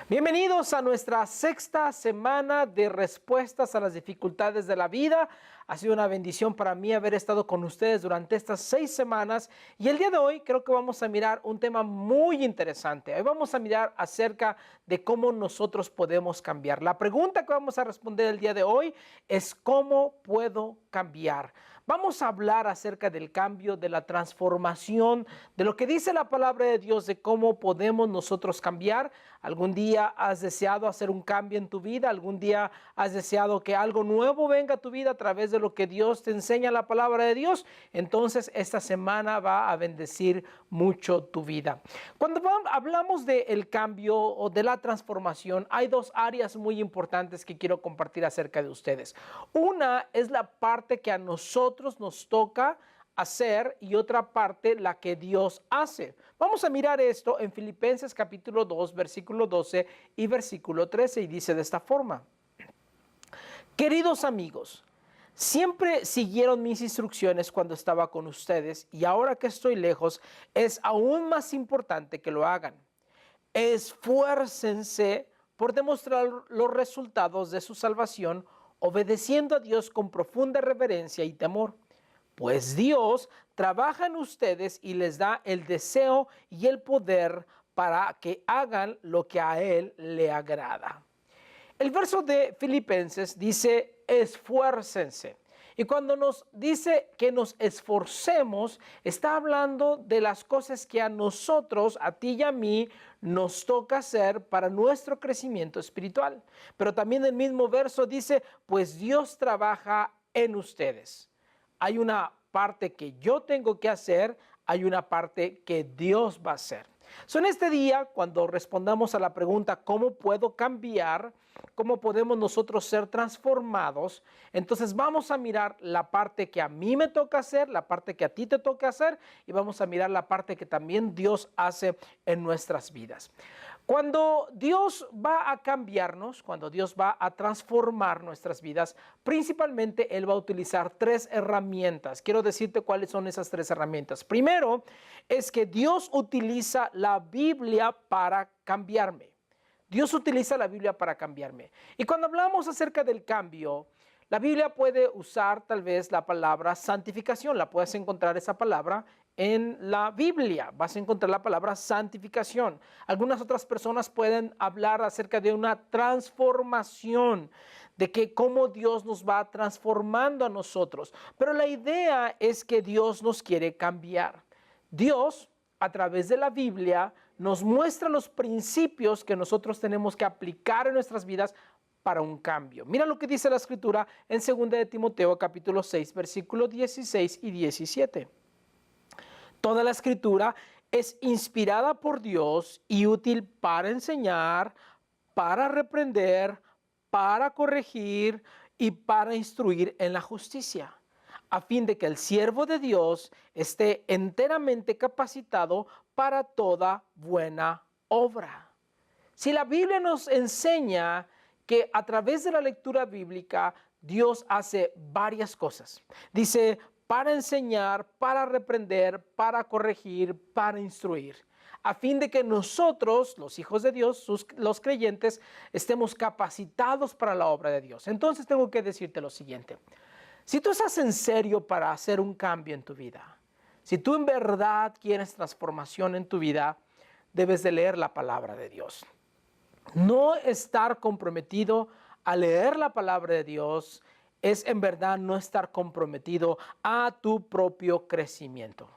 Bienvenidos a nuestra sexta semana de respuestas a las dificultades de la vida. Ha sido una bendición para mí haber estado con ustedes durante estas 6 semanas y el día de hoy creo que vamos a mirar un tema muy interesante. Hoy vamos a mirar acerca de cómo nosotros podemos cambiar. La pregunta que vamos a responder el día de hoy es ¿cómo puedo cambiar? Vamos a hablar acerca del cambio, de la transformación, de lo que dice la palabra de Dios, de cómo podemos nosotros cambiar. ¿Algún día has deseado hacer un cambio en tu vida? ¿Algún día has deseado que algo nuevo venga a tu vida a través de lo que Dios te enseña la palabra de Dios? Entonces esta semana va a bendecir mucho tu vida. Cuando hablamos del cambio o de la transformación, hay dos áreas muy importantes que quiero compartir acerca de ustedes. Una es la parte que a nosotros nos toca hacer y otra parte la que Dios hace. Vamos a mirar esto en Filipenses capítulo 2, versículo 12 y versículo 13 y dice de esta forma: Queridos amigos, siempre siguieron mis instrucciones cuando estaba con ustedes y ahora que estoy lejos es aún más importante que lo hagan. Esfuércense por demostrar los resultados de su salvación obedeciendo a Dios con profunda reverencia y temor. Pues Dios trabaja en ustedes y les da el deseo y el poder para que hagan lo que a Él le agrada. El verso de Filipenses dice, esfuércense. Y cuando nos dice que nos esforcemos, está hablando de las cosas que a nosotros, a ti y a mí, nos toca hacer para nuestro crecimiento espiritual. Pero también el mismo verso dice, pues Dios trabaja en ustedes. Hay una parte que yo tengo que hacer, hay una parte que Dios va a hacer. En este día, cuando respondamos a la pregunta, ¿cómo puedo cambiar? ¿Cómo podemos nosotros ser transformados? Entonces vamos a mirar la parte que a mí me toca hacer, la parte que a ti te toca hacer y vamos a mirar la parte que también Dios hace en nuestras vidas. Cuando Dios va a cambiarnos, cuando Dios va a transformar nuestras vidas, principalmente Él va a utilizar 3 herramientas. Quiero decirte cuáles son esas 3 herramientas. Primero, es que Dios utiliza la Biblia para cambiarme. Dios utiliza la Biblia para cambiarme. Y cuando hablamos acerca del cambio, la Biblia puede usar tal vez la palabra santificación. La puedes encontrar esa palabra en la Biblia. Vas a encontrar la palabra santificación. Algunas otras personas pueden hablar acerca de una transformación, de que cómo Dios nos va transformando a nosotros. Pero la idea es que Dios nos quiere cambiar. Dios, a través de la Biblia, nos muestra los principios que nosotros tenemos que aplicar en nuestras vidas para un cambio. Mira lo que dice la Escritura en 2 de Timoteo capítulo 6, versículos 16 y 17. Toda la Escritura es inspirada por Dios y útil para enseñar, para reprender, para corregir y para instruir en la justicia, a fin de que el siervo de Dios esté enteramente capacitado para toda buena obra. Si la Biblia nos enseña que a través de la lectura bíblica Dios hace varias cosas. Dice, para enseñar, para reprender, para corregir, para instruir, a fin de que nosotros, los hijos de Dios, los creyentes, estemos capacitados para la obra de Dios. Entonces tengo que decirte lo siguiente. Si tú estás en serio para hacer un cambio en tu vida, si tú en verdad quieres transformación en tu vida, debes de leer la palabra de Dios. No estar comprometido a leer la palabra de Dios es en verdad no estar comprometido a tu propio crecimiento.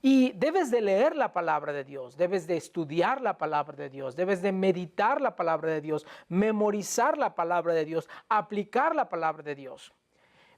Y debes de leer la palabra de Dios, debes de estudiar la palabra de Dios, debes de meditar la palabra de Dios, memorizar la palabra de Dios, aplicar la palabra de Dios.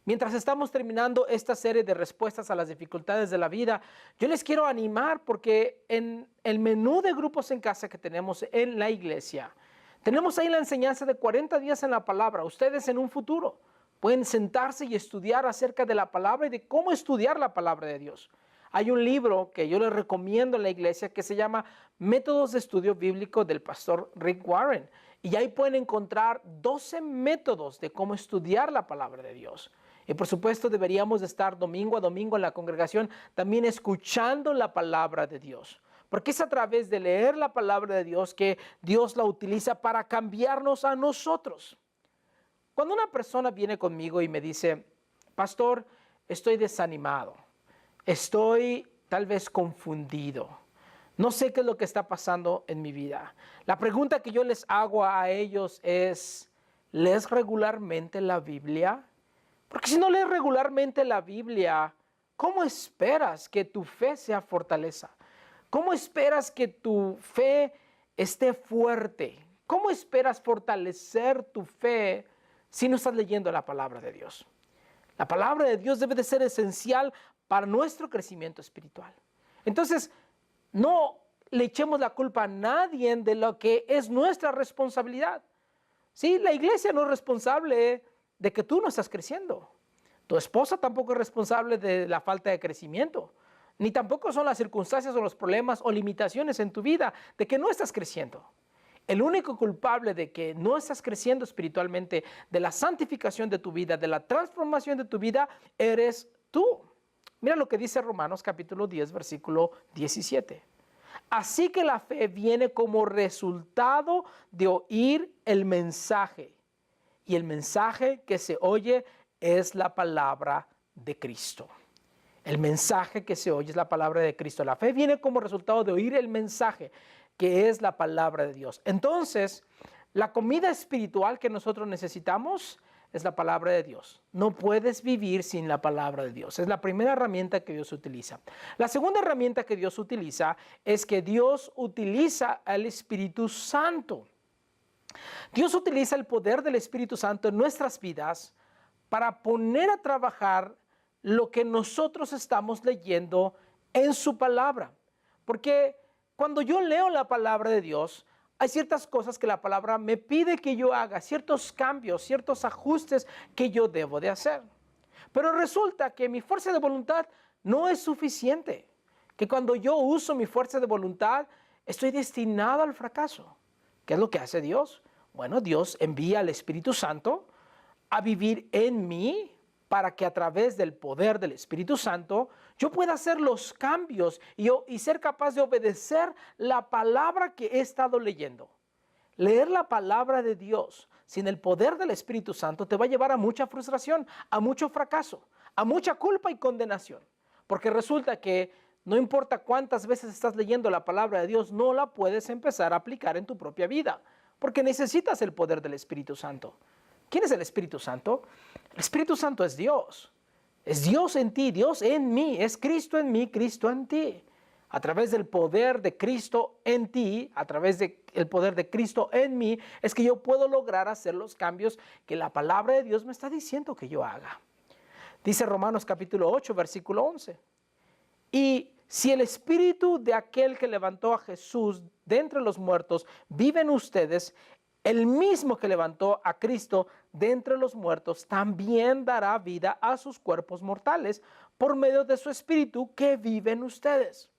Mientras estamos terminando esta serie de respuestas a las dificultades de la vida, yo les quiero animar porque en el menú de grupos en casa que tenemos en la iglesia, tenemos ahí la enseñanza de 40 días en la palabra. Ustedes en un futuro pueden sentarse y estudiar acerca de la palabra y de cómo estudiar la palabra de Dios. Hay un libro que yo les recomiendo en la iglesia que se llama Métodos de Estudio Bíblico del pastor Rick Warren. Y ahí pueden encontrar 12 métodos de cómo estudiar la palabra de Dios. Y por supuesto deberíamos de estar domingo a domingo en la congregación también escuchando la palabra de Dios. porque es a través de leer la palabra de Dios que Dios la utiliza para cambiarnos a nosotros. Cuando una persona viene conmigo y me dice, pastor, estoy desanimado, estoy tal vez confundido, no sé qué es lo que está pasando en mi vida. La pregunta que yo les hago a ellos es, ¿lees regularmente la Biblia? Porque si no lees regularmente la Biblia, ¿cómo esperas que tu fe sea fortaleza? ¿Cómo esperas que tu fe esté fuerte? ¿Cómo esperas fortalecer tu fe si no estás leyendo la palabra de Dios? La palabra de Dios debe de ser esencial para nuestro crecimiento espiritual. Entonces, no le echemos la culpa a nadie de lo que es nuestra responsabilidad. Sí, la iglesia no es responsable de que tú no estás creciendo. Tu esposa tampoco es responsable de la falta de crecimiento. Ni tampoco son las circunstancias o los problemas o limitaciones en tu vida de que no estás creciendo. El único culpable de que no estás creciendo espiritualmente, de la santificación de tu vida, de la transformación de tu vida, eres tú. Mira lo que dice Romanos capítulo 10, versículo 17. Así que la fe viene como resultado de oír el mensaje. Y el mensaje que se oye es la palabra de Cristo. El mensaje que se oye es la palabra de Cristo. La fe viene como resultado de oír el mensaje, que es la palabra de Dios. Entonces, la comida espiritual que nosotros necesitamos es la palabra de Dios. No puedes vivir sin la palabra de Dios. Es la primera herramienta que Dios utiliza. La segunda herramienta que Dios utiliza es que Dios utiliza al Espíritu Santo. Dios utiliza el poder del Espíritu Santo en nuestras vidas para poner a trabajar lo que nosotros estamos leyendo en su palabra. Porque cuando yo leo la palabra de Dios, hay ciertas cosas que la palabra me pide que yo haga, ciertos cambios, ciertos ajustes que yo debo de hacer. Pero resulta que mi fuerza de voluntad no es suficiente, que cuando yo uso mi fuerza de voluntad, estoy destinado al fracaso. ¿Qué es lo que hace Dios? Bueno, Dios envía al Espíritu Santo a vivir en mí para que a través del poder del Espíritu Santo yo pueda hacer los cambios y ser capaz de obedecer la palabra que he estado leyendo. Leer la palabra de Dios sin el poder del Espíritu Santo te va a llevar a mucha frustración, a mucho fracaso, a mucha culpa y condenación. Porque resulta que no importa cuántas veces estás leyendo la palabra de Dios, no la puedes empezar a aplicar en tu propia vida, porque necesitas el poder del Espíritu Santo. ¿Quién es el Espíritu Santo? El Espíritu Santo es Dios. Es Dios en ti, Dios en mí. Es Cristo en mí, Cristo en ti. A través del poder de Cristo en ti, a través del poder de Cristo en mí, es que yo puedo lograr hacer los cambios que la palabra de Dios me está diciendo que yo haga. Dice Romanos capítulo 8, versículo 11. Y si el Espíritu de aquel que levantó a Jesús de entre los muertos vive en ustedes, el mismo que levantó a Cristo de entre los muertos también dará vida a sus cuerpos mortales por medio de su Espíritu que vive en ustedes.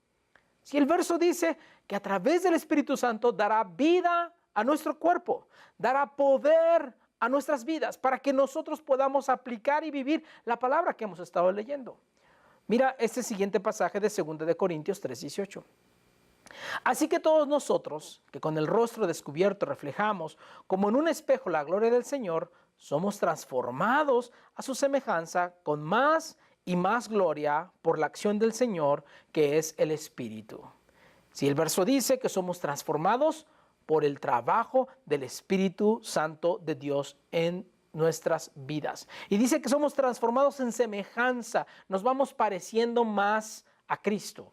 Si el verso dice que a través del Espíritu Santo dará vida a nuestro cuerpo, dará poder a nuestras vidas para que nosotros podamos aplicar y vivir la palabra que hemos estado leyendo. Mira este siguiente pasaje de 2 de Corintios 3:18. Así que todos nosotros, que con el rostro descubierto reflejamos como en un espejo la gloria del Señor, somos transformados a su semejanza con más y más gloria por la acción del Señor, que es el Espíritu. Si el verso dice que somos transformados por el trabajo del Espíritu Santo de Dios en nuestras vidas. Y dice que somos transformados en semejanza, nos vamos pareciendo más a Cristo.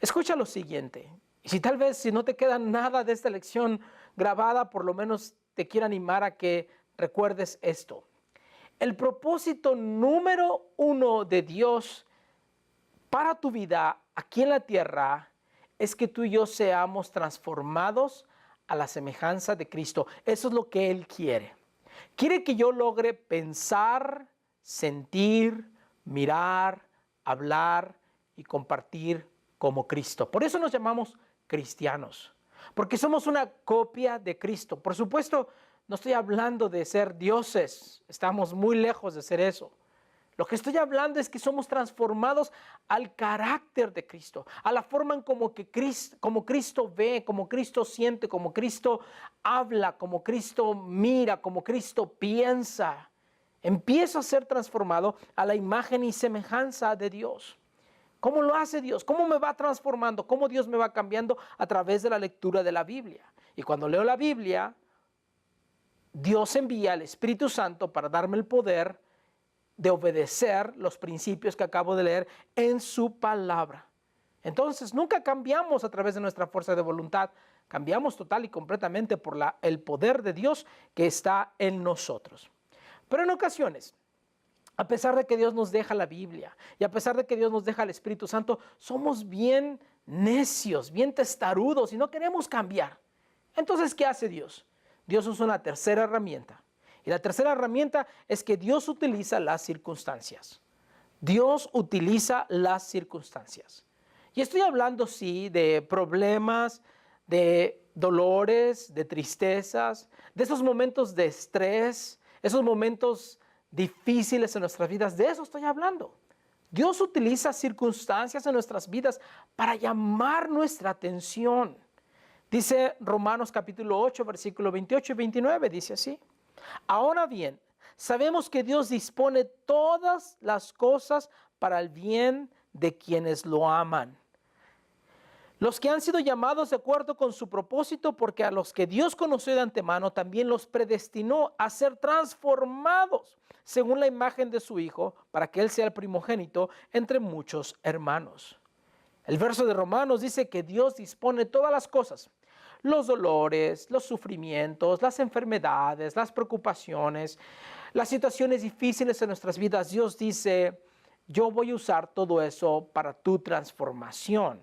Escucha lo siguiente, y si tal vez si no te queda nada de esta lección grabada, por lo menos te quiero animar a que recuerdes esto. El propósito número 1 de Dios para tu vida aquí en la tierra es que tú y yo seamos transformados a la semejanza de Cristo. Eso es lo que Él quiere. Quiere que yo logre pensar, sentir, mirar, hablar y compartir como Cristo. Por eso nos llamamos cristianos, porque somos una copia de Cristo. Por supuesto, no estoy hablando de ser dioses, estamos muy lejos de ser eso, Lo que estoy hablando es que somos transformados al carácter de Cristo, a la forma en como Cristo ve, como Cristo siente, como Cristo habla, como Cristo mira, como Cristo piensa. Empiezo a ser transformado a la imagen y semejanza de Dios. ¿Cómo lo hace Dios? ¿Cómo me va transformando? ¿Cómo Dios me va cambiando? A través de la lectura de la Biblia. Y cuando leo la Biblia, Dios envía al Espíritu Santo para darme el poder de obedecer los principios que acabo de leer en su palabra. Entonces, nunca cambiamos a través de nuestra fuerza de voluntad. Cambiamos total y completamente por el poder de Dios que está en nosotros. Pero en ocasiones, a pesar de que Dios nos deja la Biblia y a pesar de que Dios nos deja el Espíritu Santo, somos bien necios, bien testarudos y no queremos cambiar. Entonces, ¿qué hace Dios? Dios usa una tercera herramienta. Y la tercera herramienta es que Dios utiliza las circunstancias. Dios utiliza las circunstancias. Y estoy hablando, sí, de problemas, de dolores, de tristezas, de esos momentos de estrés, esos momentos difíciles en nuestras vidas. De eso estoy hablando. Dios utiliza circunstancias en nuestras vidas para llamar nuestra atención. Dice Romanos capítulo 8, versículo 28 y 29, dice así. Ahora bien, sabemos que Dios dispone todas las cosas para el bien de quienes lo aman. Los que han sido llamados de acuerdo con su propósito, porque a los que Dios conoció de antemano, también los predestinó a ser transformados según la imagen de su Hijo, para que Él sea el primogénito entre muchos hermanos. El verso de Romanos dice que Dios dispone todas las cosas. Los dolores, los sufrimientos, las enfermedades, las preocupaciones, las situaciones difíciles en nuestras vidas. Dios dice, yo voy a usar todo eso para tu transformación.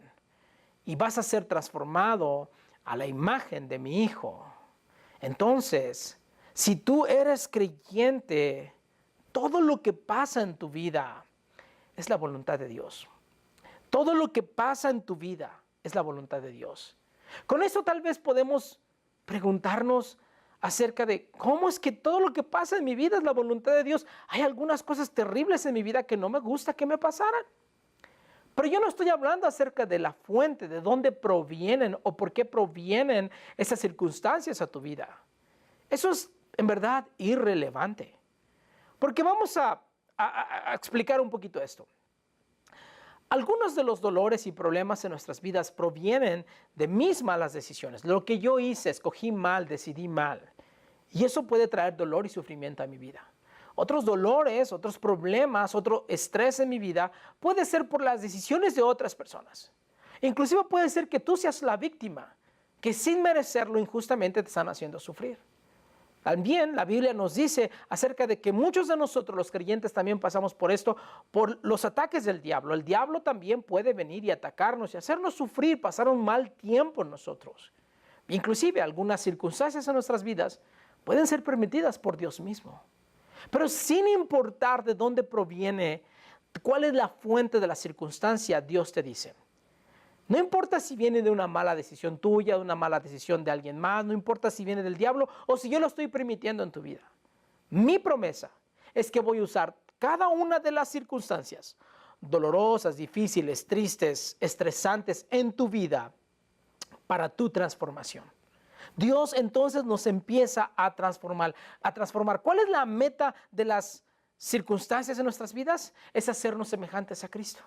Y vas a ser transformado a la imagen de mi Hijo. Entonces, si tú eres creyente, todo lo que pasa en tu vida es la voluntad de Dios. Todo lo que pasa en tu vida es la voluntad de Dios. Con eso tal vez podemos preguntarnos acerca de cómo es que todo lo que pasa en mi vida es la voluntad de Dios. Hay algunas cosas terribles en mi vida que no me gusta que me pasaran. Pero yo no estoy hablando acerca de la fuente, de dónde provienen o por qué provienen esas circunstancias a tu vida. Eso es en verdad irrelevante. Porque vamos a explicar un poquito esto. Algunos de los dolores y problemas en nuestras vidas provienen de mis malas decisiones. Lo que yo hice, escogí mal, decidí mal. Y eso puede traer dolor y sufrimiento a mi vida. Otros dolores, otros problemas, otro estrés en mi vida puede ser por las decisiones de otras personas. Inclusive puede ser que tú seas la víctima, que sin merecerlo injustamente te están haciendo sufrir. También la Biblia nos dice acerca de que muchos de nosotros los creyentes también pasamos por esto, por los ataques del diablo. El diablo también puede venir y atacarnos y hacernos sufrir, pasar un mal tiempo en nosotros. Inclusive algunas circunstancias en nuestras vidas pueden ser permitidas por Dios mismo. Pero sin importar de dónde proviene, cuál es la fuente de la circunstancia, Dios te dice. No importa si viene de una mala decisión tuya, de una mala decisión de alguien más, no importa si viene del diablo o si yo lo estoy permitiendo en tu vida. Mi promesa es que voy a usar cada una de las circunstancias dolorosas, difíciles, tristes, estresantes en tu vida para tu transformación. Dios entonces nos empieza a transformar. ¿Cuál es la meta de las circunstancias en nuestras vidas? Es hacernos semejantes a Cristo.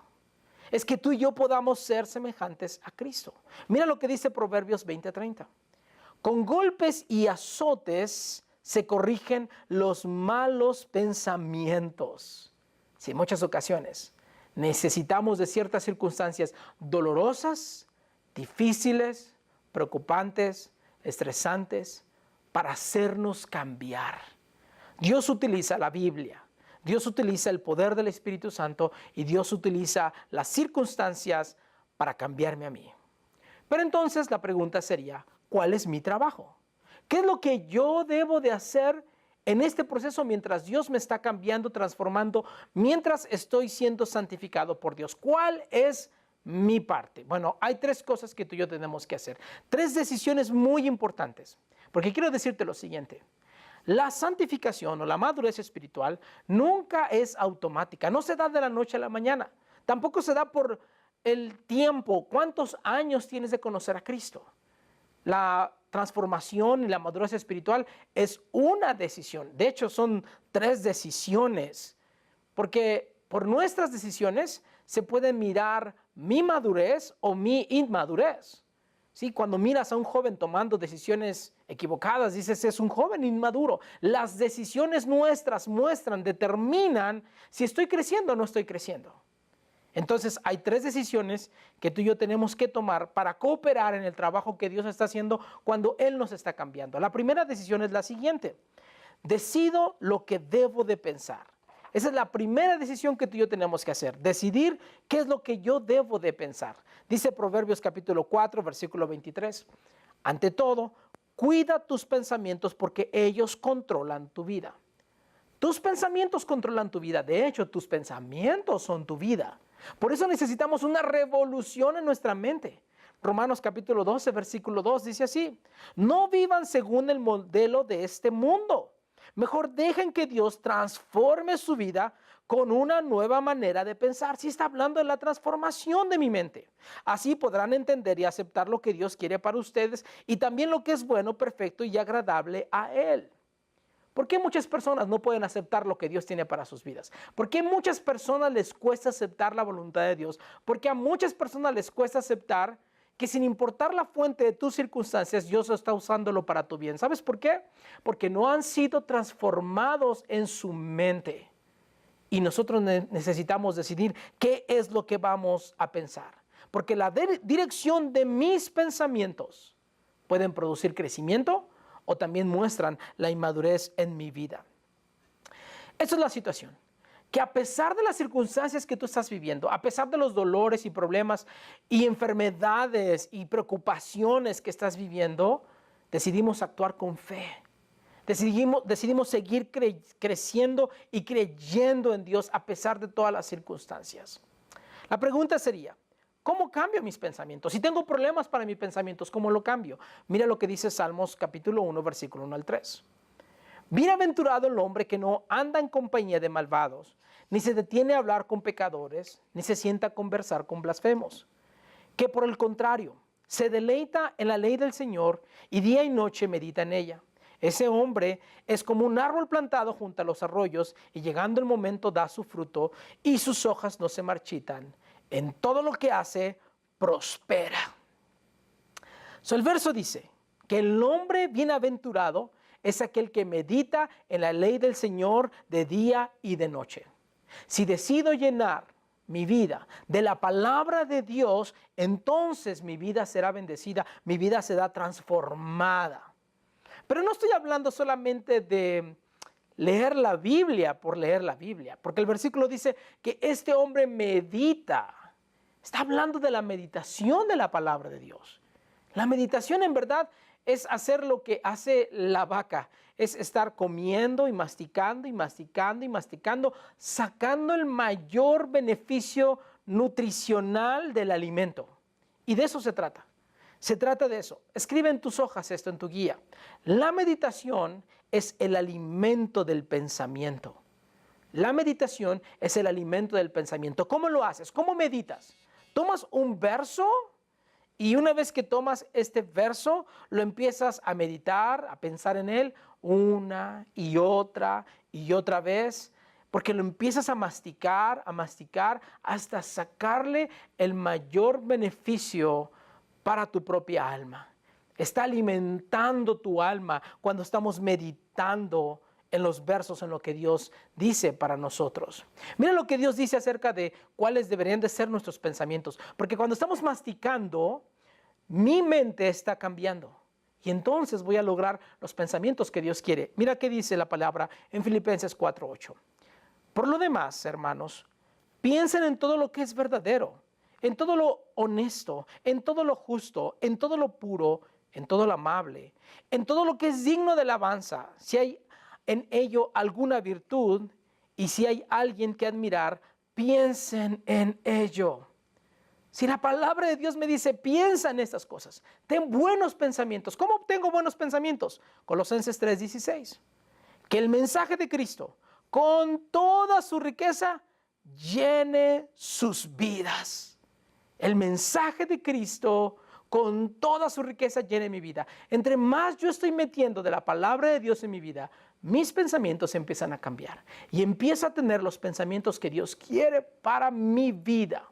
Es que tú y yo podamos ser semejantes a Cristo. Mira lo que dice Proverbios 20:30. Con golpes y azotes se corrigen los malos pensamientos. Sí, en muchas ocasiones necesitamos de ciertas circunstancias dolorosas, difíciles, preocupantes, estresantes, para hacernos cambiar. Dios utiliza la Biblia. Dios utiliza el poder del Espíritu Santo y Dios utiliza las circunstancias para cambiarme a mí. Pero entonces la pregunta sería, ¿cuál es mi trabajo? ¿Qué es lo que yo debo de hacer en este proceso mientras Dios me está cambiando, transformando, mientras estoy siendo santificado por Dios? ¿Cuál es mi parte? Bueno, hay tres cosas que tú y yo tenemos que hacer. Tres decisiones muy importantes. Porque quiero decirte lo siguiente. La santificación o la madurez espiritual nunca es automática, no se da de la noche a la mañana, tampoco se da por el tiempo. ¿Cuántos años tienes de conocer a Cristo? La transformación y la madurez espiritual es una decisión. De hecho, son 3 decisiones, porque por nuestras decisiones se puede mirar mi madurez o mi inmadurez. ¿Sí? Cuando miras a un joven tomando decisiones equivocadas, dices, es un joven inmaduro. Las decisiones nuestras determinan si estoy creciendo o no estoy creciendo. Entonces hay 3 decisiones que tú y yo tenemos que tomar para cooperar en el trabajo que Dios está haciendo cuando Él nos está cambiando. La primera decisión es la siguiente: decido lo que debo de pensar. Esa es la primera decisión que tú y yo tenemos que hacer, decidir qué es lo que yo debo de pensar. Dice Proverbios capítulo 4, versículo 23. Ante todo, cuida tus pensamientos porque ellos controlan tu vida. Tus pensamientos controlan tu vida. De hecho, tus pensamientos son tu vida. Por eso necesitamos una revolución en nuestra mente. Romanos capítulo 12, versículo 2 dice así: no vivan según el modelo de este mundo. Mejor dejen que Dios transforme su vida con una nueva manera de pensar. Sí está hablando de la transformación de mi mente. Así podrán entender y aceptar lo que Dios quiere para ustedes y también lo que es bueno, perfecto y agradable a Él. ¿Por qué muchas personas no pueden aceptar lo que Dios tiene para sus vidas? ¿Por qué a muchas personas les cuesta aceptar la voluntad de Dios? Porque a muchas personas les cuesta aceptar que sin importar la fuente de tus circunstancias, Dios está usándolo para tu bien. ¿Sabes por qué? Porque no han sido transformados en su mente. Y nosotros necesitamos decidir qué es lo que vamos a pensar. Porque la dirección de mis pensamientos pueden producir crecimiento o también muestran la inmadurez en mi vida. Esa es la situación. Que a pesar de las circunstancias que tú estás viviendo, a pesar de los dolores y problemas y enfermedades y preocupaciones que estás viviendo, decidimos actuar con fe. Decidimos seguir creciendo y creyendo en Dios a pesar de todas las circunstancias. La pregunta sería, ¿cómo cambio mis pensamientos? Si tengo problemas para mis pensamientos, ¿cómo lo cambio? Mira lo que dice Salmos capítulo 1, versículo 1 al 3. Bienaventurado el hombre que no anda en compañía de malvados, ni se detiene a hablar con pecadores, ni se sienta a conversar con blasfemos, que por el contrario, se deleita en la ley del Señor y día y noche medita en ella. Ese hombre es como un árbol plantado junto a los arroyos y llegando el momento da su fruto y sus hojas no se marchitan. En todo lo que hace, prospera. El verso dice que el hombre bienaventurado es aquel que medita en la ley del Señor de día y de noche. Si decido llenar mi vida de la palabra de Dios, entonces mi vida será bendecida, mi vida será transformada. Pero no estoy hablando solamente de leer la Biblia por leer la Biblia, porque el versículo dice que este hombre medita. Está hablando de la meditación de la palabra de Dios. La meditación en verdad es hacer lo que hace la vaca, es estar comiendo y masticando y masticando y masticando, sacando el mayor beneficio nutricional del alimento. Y de eso se trata. Se trata de eso. Escribe en tus hojas esto en tu guía. La meditación es el alimento del pensamiento. La meditación es el alimento del pensamiento. ¿Cómo lo haces? ¿Cómo meditas? Tomas un verso y una vez que tomas este verso, lo empiezas a meditar, a pensar en él una y otra vez, porque lo empiezas a masticar hasta sacarle el mayor beneficio para tu propia alma. Está alimentando tu alma cuando estamos meditando en los versos, en lo que Dios dice para nosotros. Mira lo que Dios dice acerca de cuáles deberían de ser nuestros pensamientos, porque cuando estamos masticando, mi mente está cambiando y entonces voy a lograr los pensamientos que Dios quiere. Mira qué dice la palabra en Filipenses 4:8. Por lo demás, hermanos, piensen en todo lo que es verdadero, en todo lo honesto, en todo lo justo, en todo lo puro, en todo lo amable, en todo lo que es digno de alabanza, si hay en ello alguna virtud y si hay alguien que admirar, piensen en ello. Si la palabra de Dios me dice, piensa en estas cosas, ten buenos pensamientos. ¿Cómo obtengo buenos pensamientos? Colosenses 3:16. que el mensaje de Cristo, con toda su riqueza, llene sus vidas. El mensaje de Cristo, con toda su riqueza, llene mi vida. Entre más yo estoy metiendo de la palabra de Dios en mi vida, mis pensamientos empiezan a cambiar y empiezo a tener los pensamientos que Dios quiere para mi vida.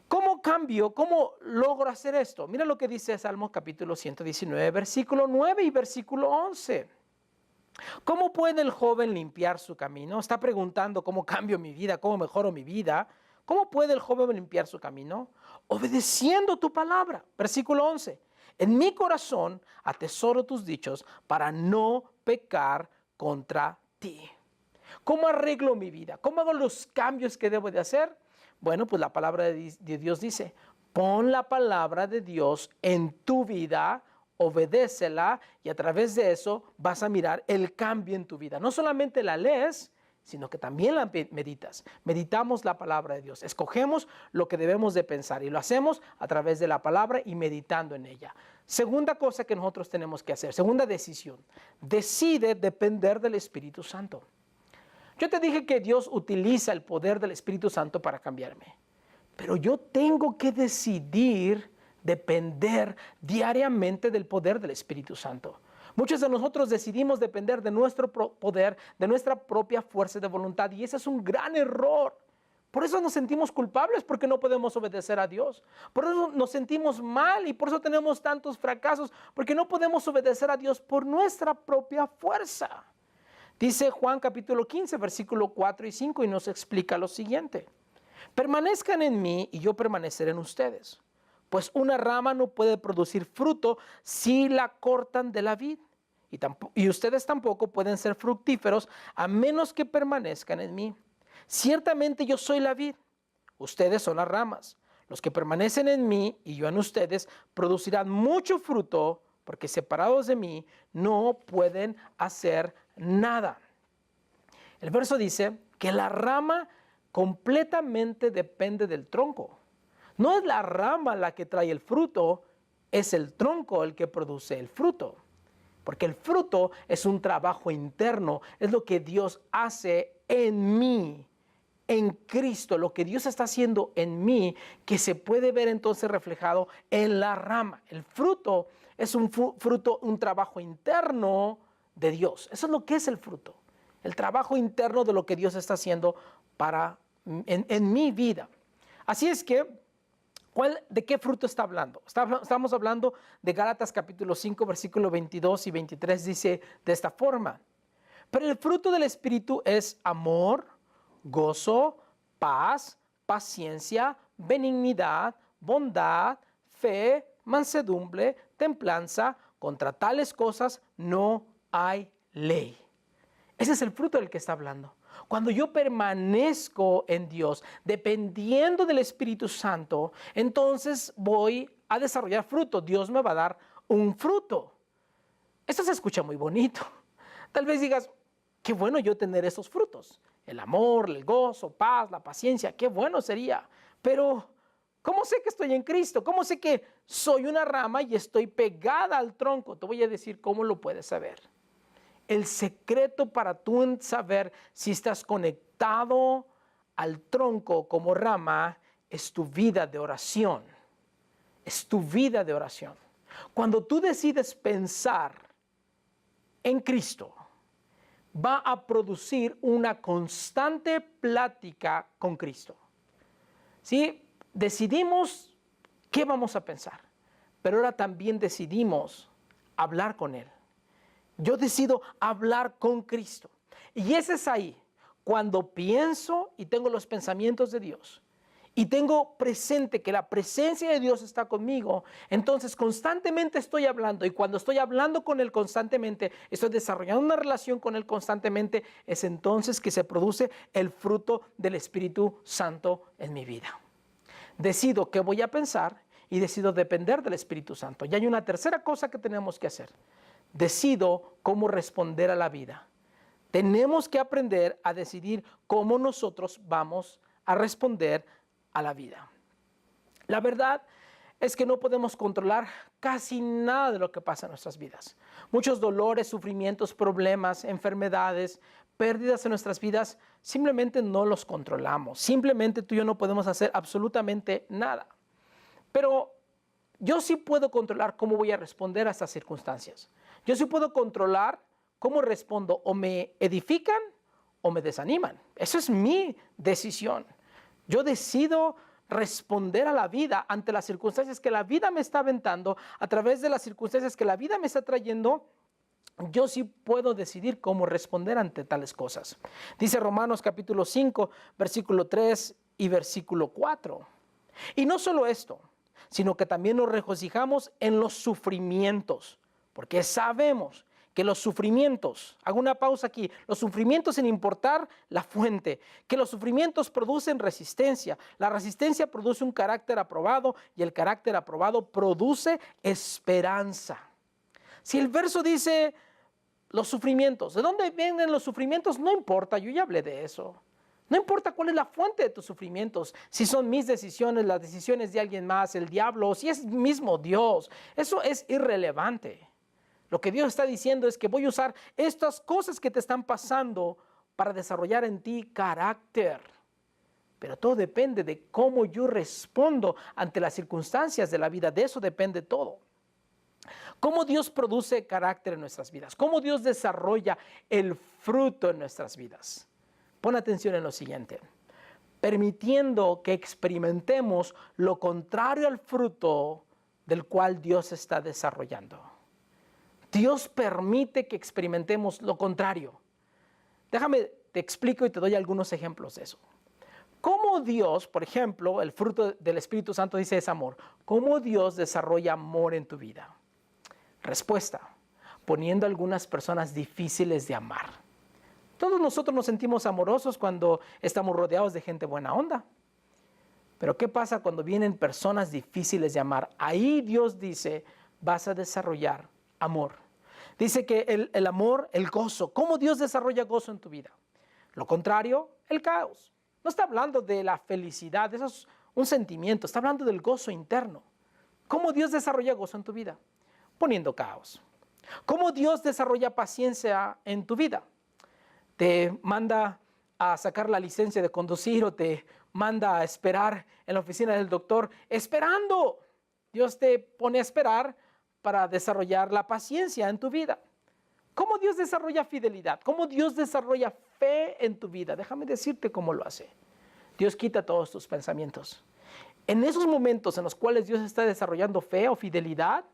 ¿Cómo cambio? ¿Cómo logro hacer esto? Mira lo que dice Salmo capítulo 119, versículo 9 y versículo 11. ¿Cómo puede el joven limpiar su camino? Está preguntando cómo cambio mi vida, cómo mejoro mi vida. ¿Cómo puede el joven limpiar su camino? Obedeciendo tu palabra. Versículo 11. En mi corazón atesoro tus dichos para no pecar contra ti. ¿Cómo arreglo mi vida? ¿Cómo hago los cambios que debo de hacer? Bueno, pues la palabra de Dios dice, pon la palabra de Dios en tu vida, obedécela y a través de eso vas a mirar el cambio en tu vida. No solamente la lees, sino que también la meditas. Meditamos la palabra de Dios. Escogemos lo que debemos de pensar y lo hacemos a través de la palabra y meditando en ella. Segunda cosa que nosotros tenemos que hacer, segunda decisión, decide depender del Espíritu Santo. Yo te dije que Dios utiliza el poder del Espíritu Santo para cambiarme, pero yo tengo que decidir depender diariamente del poder del Espíritu Santo. Muchos de nosotros decidimos depender de nuestro poder, de nuestra propia fuerza de voluntad, y ese es un gran error. Por eso nos sentimos culpables porque no podemos obedecer a Dios. Por eso nos sentimos mal y por eso tenemos tantos fracasos, porque no podemos obedecer a Dios por nuestra propia fuerza. Dice Juan capítulo 15, versículo 4 y 5 y nos explica lo siguiente. Permanezcan en mí y yo permaneceré en ustedes. Pues una rama no puede producir fruto si la cortan de la vid. Y ustedes tampoco pueden ser fructíferos a menos que permanezcan en mí. Ciertamente yo soy la vid, ustedes son las ramas. Los que permanecen en mí y yo en ustedes producirán mucho fruto, porque separados de mí no pueden hacer nada. El verso dice que la rama completamente depende del tronco. No es la rama la que trae el fruto, es el tronco el que produce el fruto. Porque el fruto es un trabajo interno, es lo que Dios hace en mí, en Cristo, lo que Dios está haciendo en mí, que se puede ver entonces reflejado en la rama. El fruto es un fruto, un trabajo interno de Dios. Eso es lo que es el fruto, el trabajo interno de lo que Dios está haciendo en mi vida. Así es que, ¿de qué fruto está hablando? Estamos hablando de Gálatas capítulo 5, versículo 22 y 23, dice de esta forma. Pero el fruto del Espíritu es amor, gozo, paz, paciencia, benignidad, bondad, fe, mansedumbre, templanza. Contra tales cosas no hay ley. Ese es el fruto del que está hablando. Cuando yo permanezco en Dios, dependiendo del Espíritu Santo, entonces voy a desarrollar fruto. Dios me va a dar un fruto. Esto se escucha muy bonito. Tal vez digas, qué bueno yo tener esos frutos. El amor, el gozo, paz, la paciencia, qué bueno sería. Pero, ¿cómo sé que estoy en Cristo? ¿Cómo sé que soy una rama y estoy pegada al tronco? Te voy a decir cómo lo puedes saber. El secreto para tú saber si estás conectado al tronco como rama es tu vida de oración. Es tu vida de oración. Cuando tú decides pensar en Cristo, va a producir una constante plática con Cristo. ¿Sí? Decidimos qué vamos a pensar, pero ahora también decidimos hablar con Él. Yo decido hablar con Cristo. Y ese es ahí, cuando pienso y tengo los pensamientos de Dios y tengo presente que la presencia de Dios está conmigo, entonces constantemente estoy hablando, y cuando estoy hablando con Él constantemente, estoy desarrollando una relación con Él constantemente, es entonces que se produce el fruto del Espíritu Santo en mi vida. Decido qué voy a pensar y decido depender del Espíritu Santo. Y hay una tercera cosa que tenemos que hacer. Decido cómo responder a la vida. Tenemos que aprender a decidir cómo nosotros vamos a responder a la vida. La verdad es que no podemos controlar casi nada de lo que pasa en nuestras vidas. Muchos dolores, sufrimientos, problemas, enfermedades, pérdidas en nuestras vidas, simplemente no los controlamos. Simplemente tú y yo no podemos hacer absolutamente nada. Pero yo sí puedo controlar cómo voy a responder a estas circunstancias. Yo sí puedo controlar cómo respondo. O me edifican o me desaniman. Esa es mi decisión. Yo decido responder a la vida ante las circunstancias que la vida me está aventando, a través de las circunstancias que la vida me está trayendo. Yo sí puedo decidir cómo responder ante tales cosas. Dice Romanos capítulo 5, versículo 3 y versículo 4. Y no solo esto, sino que también nos regocijamos en los sufrimientos, porque sabemos que los sufrimientos, hago una pausa aquí, los sufrimientos sin importar la fuente, que los sufrimientos producen resistencia, la resistencia produce un carácter aprobado y el carácter aprobado produce esperanza. Si el verso dice los sufrimientos, ¿de dónde vienen los sufrimientos? No importa, yo ya hablé de eso. No importa cuál es la fuente de tus sufrimientos, si son mis decisiones, las decisiones de alguien más, el diablo, o si es mismo Dios, eso es irrelevante. Lo que Dios está diciendo es que voy a usar estas cosas que te están pasando para desarrollar en ti carácter. Pero todo depende de cómo yo respondo ante las circunstancias de la vida. De eso depende todo. Cómo Dios produce carácter en nuestras vidas. Cómo Dios desarrolla el fruto en nuestras vidas. Pon atención en lo siguiente. Permitiendo que experimentemos lo contrario al fruto del cual Dios está desarrollando. Dios permite que experimentemos lo contrario. Déjame, te explico y te doy algunos ejemplos de eso. ¿Cómo Dios, por ejemplo, el fruto del Espíritu Santo dice es amor? ¿Cómo Dios desarrolla amor en tu vida? Respuesta, poniendo a algunas personas difíciles de amar. Todos nosotros nos sentimos amorosos cuando estamos rodeados de gente buena onda. Pero ¿qué pasa cuando vienen personas difíciles de amar? Ahí Dios dice, vas a desarrollar amor. Dice que el amor, el gozo. ¿Cómo Dios desarrolla gozo en tu vida? Lo contrario, el caos. No está hablando de la felicidad, eso es un sentimiento. Está hablando del gozo interno. ¿Cómo Dios desarrolla gozo en tu vida? Poniendo caos. ¿Cómo Dios desarrolla paciencia en tu vida? Te manda a sacar la licencia de conducir o te manda a esperar en la oficina del doctor esperando. Dios te pone a esperar para desarrollar la paciencia en tu vida. ¿Cómo Dios desarrolla fidelidad? ¿Cómo Dios desarrolla fe en tu vida? Déjame decirte cómo lo hace. Dios quita todos tus pensamientos. En esos momentos en los cuales Dios está desarrollando fe o fidelidad,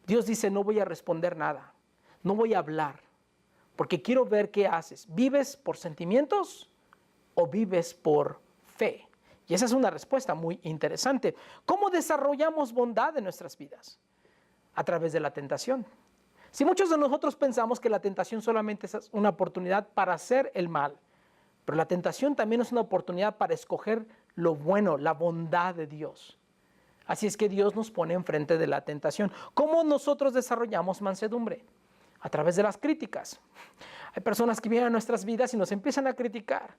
Dios dice, no voy a responder nada, no voy a hablar, porque quiero ver qué haces. ¿Vives por sentimientos o vives por fe? Y esa es una respuesta muy interesante. ¿Cómo desarrollamos bondad en nuestras vidas? A través de la tentación. Si muchos de nosotros pensamos que la tentación solamente es una oportunidad para hacer el mal, pero la tentación también es una oportunidad para escoger lo bueno, la bondad de Dios. Así es que Dios nos pone enfrente de la tentación. ¿Cómo nosotros desarrollamos mansedumbre? A través de las críticas. Hay personas que vienen a nuestras vidas y nos empiezan a criticar.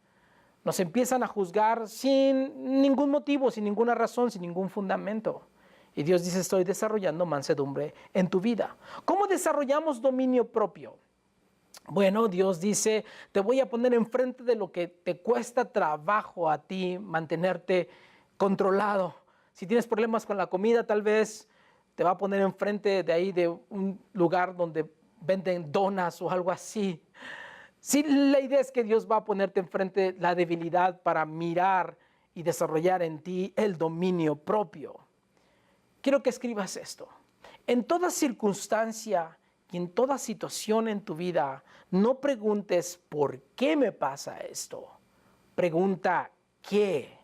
Nos empiezan a juzgar sin ningún motivo, sin ninguna razón, sin ningún fundamento. Y Dios dice, estoy desarrollando mansedumbre en tu vida. ¿Cómo desarrollamos dominio propio? Bueno, Dios dice, te voy a poner enfrente de lo que te cuesta trabajo a ti mantenerte controlado. Si tienes problemas con la comida, tal vez te va a poner enfrente de ahí de un lugar donde venden donas o algo así. Sí, la idea es que Dios va a ponerte enfrente la debilidad para mirar y desarrollar en ti el dominio propio. Quiero que escribas esto. En toda circunstancia y en toda situación en tu vida, no preguntes ¿por qué me pasa esto? Pregunta ¿qué?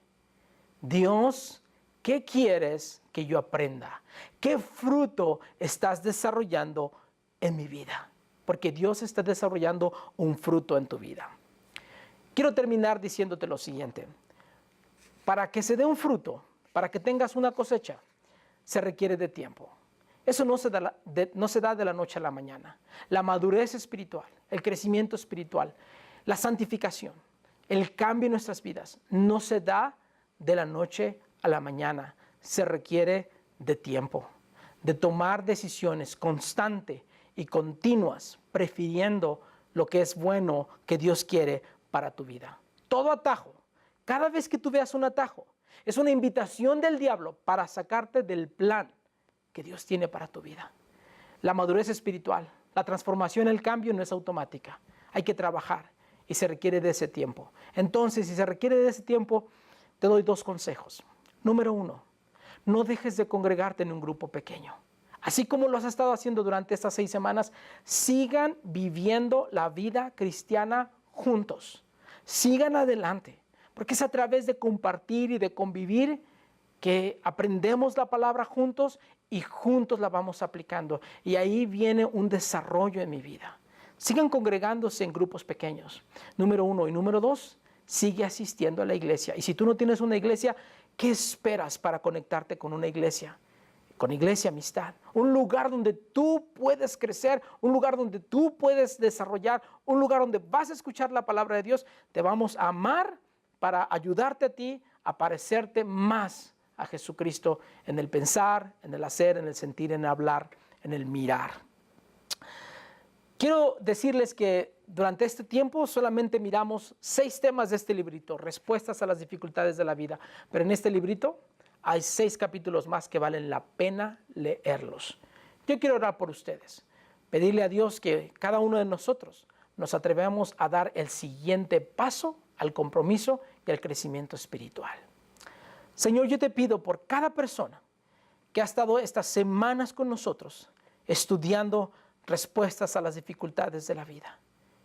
Dios, ¿qué quieres que yo aprenda? ¿Qué fruto estás desarrollando en mi vida? Porque Dios está desarrollando un fruto en tu vida. Quiero terminar diciéndote lo siguiente. Para que se dé un fruto, para que tengas una cosecha, se requiere de tiempo. Eso no se da de la noche a la mañana. La madurez espiritual, el crecimiento espiritual, la santificación, el cambio en nuestras vidas, no se da de la noche a la mañana. Se requiere de tiempo, de tomar decisiones constantes y continuas, prefiriendo lo que es bueno que Dios quiere para tu vida. Todo atajo, cada vez que tú veas un atajo, es una invitación del diablo para sacarte del plan que Dios tiene para tu vida. La madurez espiritual, la transformación, el cambio no es automática. Hay que trabajar y se requiere de ese tiempo. Entonces, si se requiere de ese tiempo, te doy 2 consejos. Número 1, no dejes de congregarte en un grupo pequeño. Así como lo has estado haciendo durante estas 6 semanas, sigan viviendo la vida cristiana juntos. Sigan adelante, porque es a través de compartir y de convivir que aprendemos la palabra juntos y juntos la vamos aplicando. Y ahí viene un desarrollo en mi vida. Sigan congregándose en grupos pequeños. Número 1 y número 2, sigue asistiendo a la iglesia. Y si tú no tienes una iglesia, ¿qué esperas para conectarte con una iglesia? Con Iglesia Amistad, un lugar donde tú puedes crecer, un lugar donde tú puedes desarrollar, un lugar donde vas a escuchar la palabra de Dios. Te vamos a amar para ayudarte a ti a parecerte más a Jesucristo en el pensar, en el hacer, en el sentir, en el hablar, en el mirar. Quiero decirles que durante este tiempo solamente miramos 6 temas de este librito, respuestas a las dificultades de la vida, pero en este librito hay 6 capítulos más que valen la pena leerlos. Yo quiero orar por ustedes, pedirle a Dios que cada uno de nosotros nos atrevamos a dar el siguiente paso al compromiso y al crecimiento espiritual. Señor, yo te pido por cada persona que ha estado estas semanas con nosotros estudiando respuestas a las dificultades de la vida.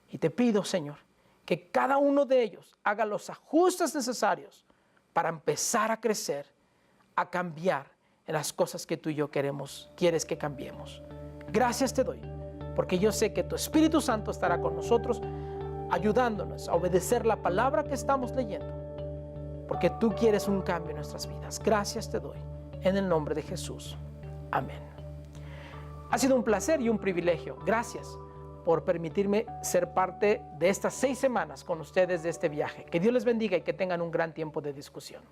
Y te pido, Señor, que cada uno de ellos haga los ajustes necesarios para empezar a crecer, a cambiar en las cosas que tú y yo quieres que cambiemos. Gracias te doy, porque yo sé que tu Espíritu Santo estará con nosotros, ayudándonos a obedecer la palabra que estamos leyendo, porque tú quieres un cambio en nuestras vidas. Gracias te doy, en el nombre de Jesús. Amén. Ha sido un placer y un privilegio. Gracias por permitirme ser parte de estas 6 semanas con ustedes de este viaje. Que Dios les bendiga y que tengan un gran tiempo de discusión.